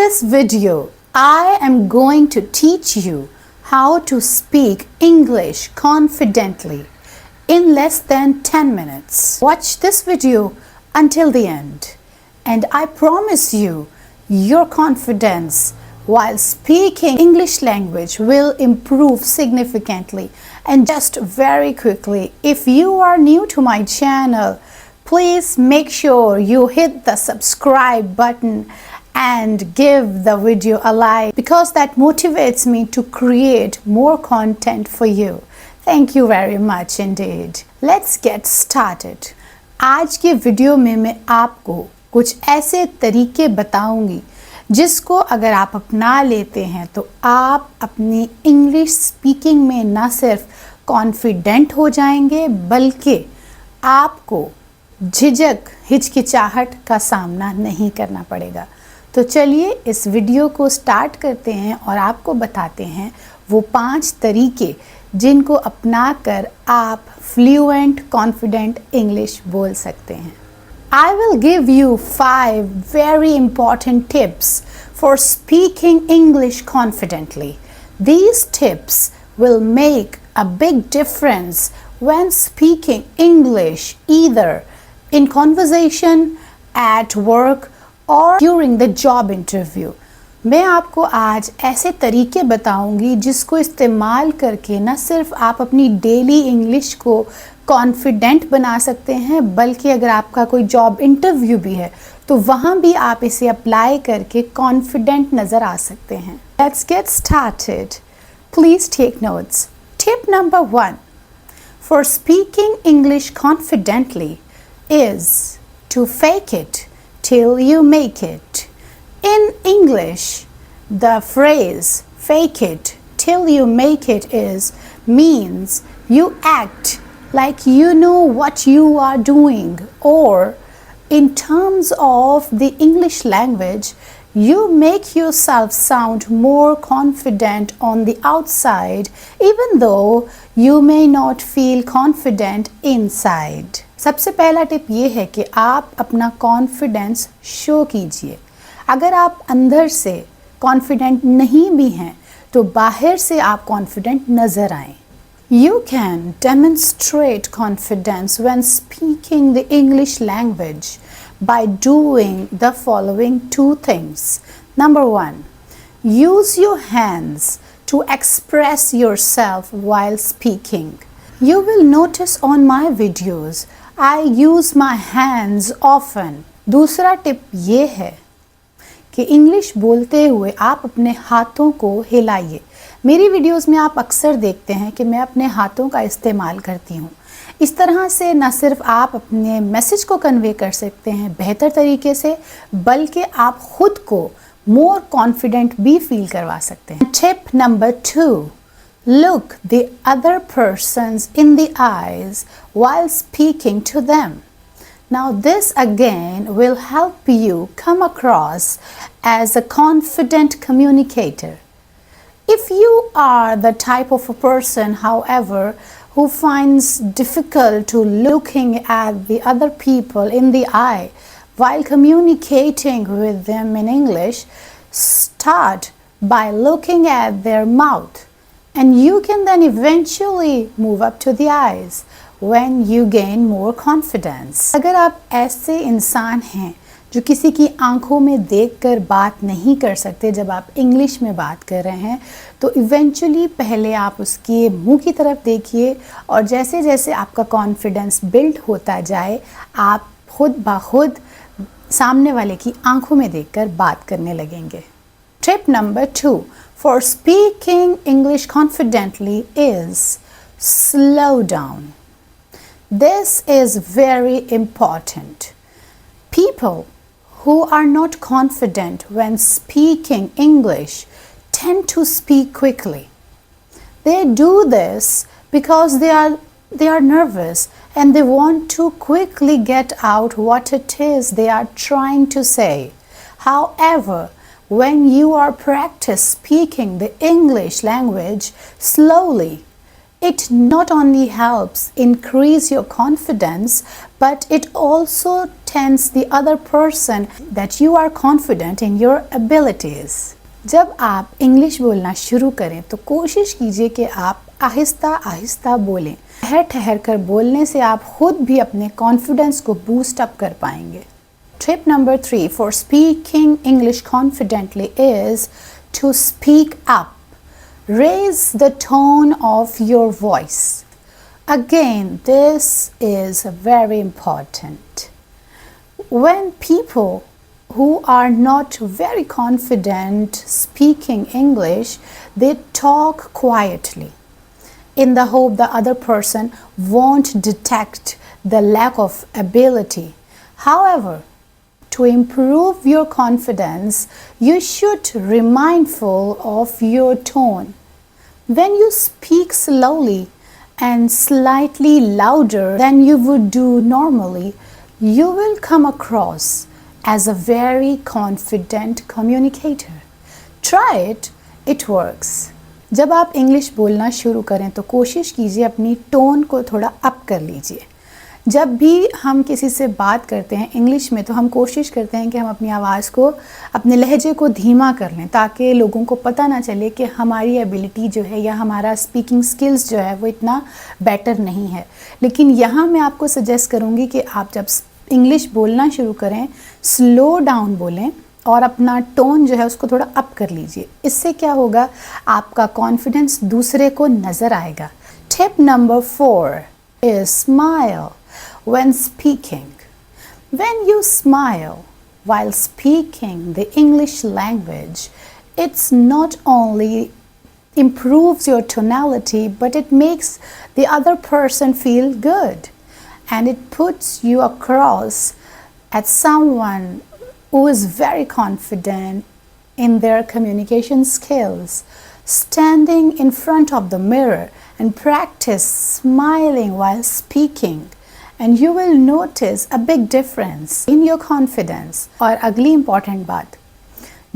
this video, I am going to teach you how to speak English confidently in less than 10 minutes. Watch this video until the end, and I promise you, your confidence while speaking English language will improve significantly and just very quickly. If you are new to my channel, please make sure you hit the subscribe button and give the video a like, because that motivates me to create more content for you. Thank you very much indeed. Let's get started. आज के video में मैं आपको कुछ ऐसे तरीके बताऊंगी जिसको अगर आप अपना लेते हैं तो आप अपनी इंग्लिश स्पीकिंग में ना सिर्फ कॉन्फिडेंट हो जाएंगे बल्कि आपको झिझक हिचकिचाहट का सामना नहीं करना पड़ेगा। तो चलिए इस वीडियो को स्टार्ट करते हैं और आपको बताते हैं वो 5 तरीके जिनको अपनाकर आप फ्लुएंट कॉन्फिडेंट इंग्लिश बोल सकते हैं। I will give you 5 very important tips for speaking English confidently. These tips will make a big difference when speaking English either in conversation, at work और during the job interview. मैं आपको आज ऐसे तरीके बताऊंगी जिसको इस्तेमाल करके न सिर्फ आप अपनी डेली इंग्लिश को कॉन्फिडेंट बना सकते हैं बल्कि अगर आपका कोई जॉब इंटरव्यू भी है तो वहाँ भी आप इसे अप्लाई करके कॉन्फिडेंट नज़र आ सकते हैं। Let's get started. Please take notes. Tip number 1 for speaking English confidently is to fake it till you make it. In English, the phrase fake it till you make it means you act like you know what you are doing, or in terms of the English language, you make yourself sound more confident on the outside even though you may not feel confident inside. सबसे पहला tip ये है कि आप अपना confidence show कीजिए। अगर आप अंदर से कॉन्फिडेंट नहीं भी हैं तो बाहर से आप कॉन्फिडेंट नज़र आएं। You can demonstrate confidence when speaking the English language by doing the following 2 things. Number 1, use your hands to express yourself while speaking. You will notice on my videos, I use my hands often. दूसरा tip ये है कि English बोलते हुए आप अपने हाथों को हिलाइए। मेरी वीडियोस में आप अक्सर देखते हैं कि मैं अपने हाथों का इस्तेमाल करती हूँ। इस तरह से न सिर्फ आप अपने मैसेज को कन्वे कर सकते हैं बेहतर तरीके से बल्कि आप खुद को मोर कॉन्फिडेंट भी फील करवा सकते हैं। Tip number 2, look the other persons in the eyes while speaking to them. Now this again will help you come across as a confident communicator. If you are the type of a person, however, who finds difficult to looking at the other people in the eye while communicating with them in English, start by looking at their mouth. And you can then eventually move up to the eyes when you gain more confidence. अगर आप ऐसे इंसान हैं जो किसी की आंखों में देखकर बात नहीं कर सकते जब आप इंग्लिश में बात कर रहे हैं तो इवेंचुअली पहले आप उसके मुंह की तरफ देखिए और जैसे जैसे आपका कॉन्फिडेंस बिल्ड होता जाए आप खुद ब खुद सामने वाले की आंखों में देखकर बात करने लगेंगे। Tip number 2 for speaking English confidently is slow down. This is very important. People who are not confident when speaking English tend to speak quickly. They do this because they are nervous and they want to quickly get out what it is they are trying to say. However, when you are practice speaking the English language slowly, It not only helps increase your confidence, but it also tells the other person that you are confident in your abilities. जब आप English बोलना शुरू करें तो कोशिश कीजिए कि आप आहिस्ता आहिस्ता बोलें। ठहर ठहर कर बोलने से आप खुद भी अपने कॉन्फिडेंस को बूस्ट अप कर पाएंगे। Tip number 3 for speaking English confidently is to speak up. Raise the tone of your voice. Again, this is very important. When people who are not very confident speaking English, they talk quietly in the hope the other person won't detect the lack of ability. However, to improve your confidence, you should be mindful of your tone. When you speak slowly and slightly louder than you would do normally, you will come across as a very confident communicator. Try it, it works. जब आप English बोलना शुरू करें तो कोशिश कीजिए अपनी tone को थोड़ा अप कर लीजिए। जब भी हम किसी से बात करते हैं इंग्लिश में तो हम कोशिश करते हैं कि हम अपनी आवाज़ को, अपने लहजे को धीमा कर लें ताकि लोगों को पता ना चले कि हमारी एबिलिटी जो है या हमारा स्पीकिंग स्किल्स जो है वो इतना बेटर नहीं है। लेकिन यहाँ मैं आपको सजेस्ट करूँगी कि आप जब इंग्लिश बोलना शुरू करें स्लो डाउन बोलें और अपना टोन जो है उसको थोड़ा अप कर लीजिए। इससे क्या होगा, आपका कॉन्फिडेंस दूसरे को नज़र आएगा। Tip number 4 is smile when speaking. When you smile while speaking the English language, it's not only improves your tonality, but it makes the other person feel good and it puts you across as someone who is very confident in their communication skills. Standing in front of the mirror and practice smiling while speaking and you will notice a big difference in your confidence. और अगली important बात,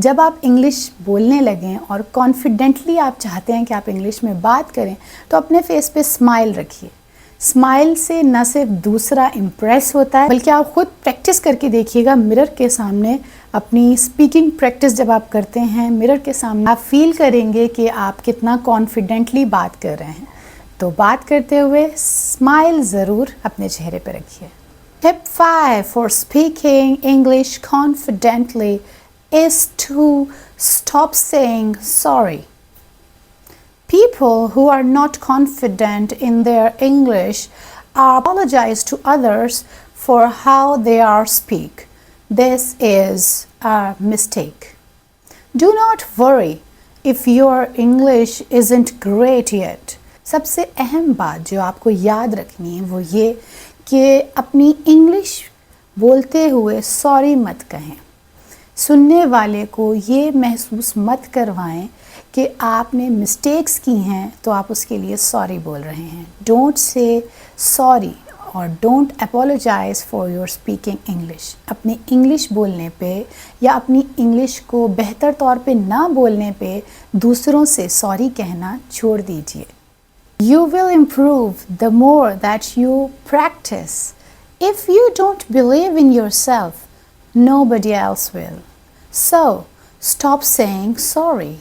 जब आप English बोलने लगें और confidently आप चाहते हैं कि आप इंग्लिश में बात करें तो अपने फेस पे स्माइल रखिए। स्माइल से न सिर्फ दूसरा इम्प्रेस होता है बल्कि आप खुद प्रैक्टिस करके देखिएगा। मिरर के सामने अपनी स्पीकिंग प्रैक्टिस जब आप करते हैं मिरर के सामने, आप फील करेंगे कि आप कितना कॉन्फिडेंटली बात कर रहे हैं। तो बात करते हुए स्माइल ज़रूर अपने चेहरे पर रखिए। Tip 5 for speaking English confidently is to stop saying sorry. People who are not confident in their English apologize to others for how they are speak. This is a mistake. Do not worry if your English isn't great yet. सबसे अहम बात जो आपको याद रखनी है वो ये कि अपनी इंग्लिश बोलते हुए सॉरी मत कहें। सुनने वाले को ये महसूस मत करवाएं कि आपने मिस्टेक्स की हैं तो आप उसके लिए सॉरी बोल रहे हैं। डोंट से सॉरी और don't apologize for your speaking English. अपनी इंग्लिश बोलने पे या अपनी इंग्लिश को बेहतर तौर पे ना बोलने पे दूसरों से सॉरी कहना छोड़ दीजिए। You will improve the more that you practice. If you don't believe in yourself, nobody else will. So, stop saying sorry.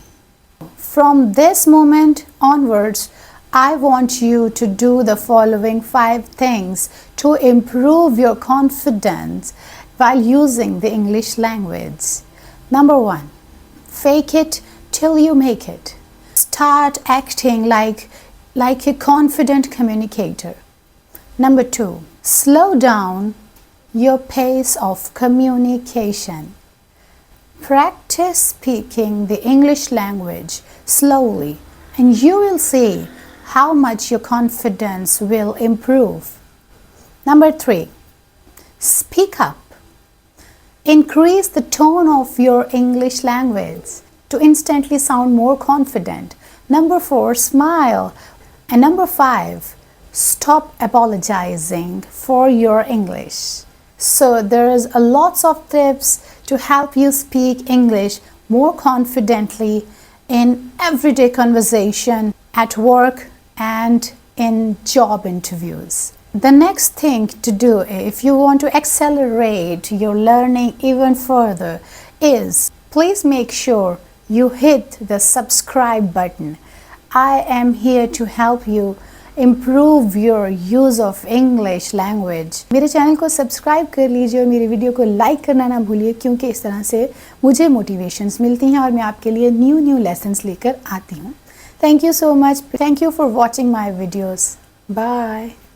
From this moment onwards, I want you to do the following 5 things to improve your confidence while using the English language. Number 1, fake it till you make it. Start acting like a confident communicator. Number 2, slow down your pace of communication. Practice speaking the English language slowly and you will see how much your confidence will improve. Number 3, speak up. Increase the tone of your English language to instantly sound more confident. Number 4, smile. And number 5, stop apologizing for your English. So there is a lots of tips to help you speak English more confidently in everyday conversation, at work and in job interviews. The next thing to do if you want to accelerate your learning even further is please make sure you hit the subscribe button. I am here to help you improve your use of English language. मेरे channel को subscribe कर लीजिए और मेरे video को like करना ना भूलिए, क्योंकि इस तरह से मुझे मोटिवेशंस मिलती हैं और मैं आपके लिए न्यू लेसन्स लेकर आती हूँ. Thank you so much. Thank you for watching my videos. Bye.